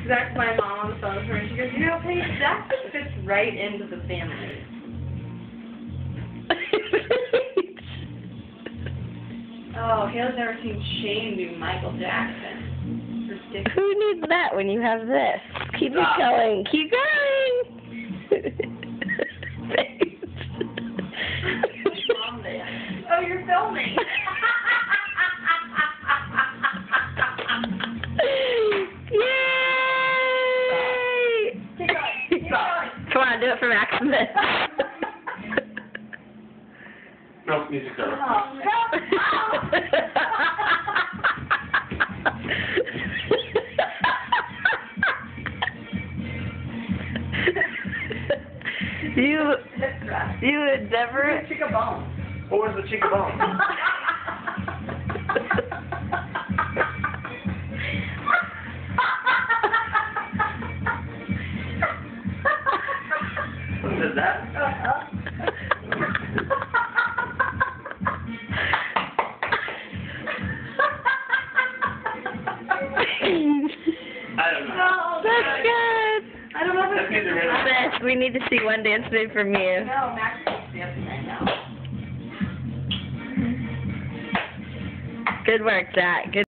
Zach's my mom on the phone with her, and she goes, you know, Paige, Zach just fits right into the family. Oh, Haley's never seen Shane do Michael Jackson. Ridiculous. Who needs that when you have this? Keep it going. Keep going. Oh, you're filming. Yay! Keep going. Keep going. Come on, do it for Maximus. No, music's over. You would never. Chica bone. What was the chica bone? What is that? I don't know. No, That's good. I don't know if That's it's either really- Sis, we need to see one dance move from you. No, Max is dancing right now. Good work, Zach. Good.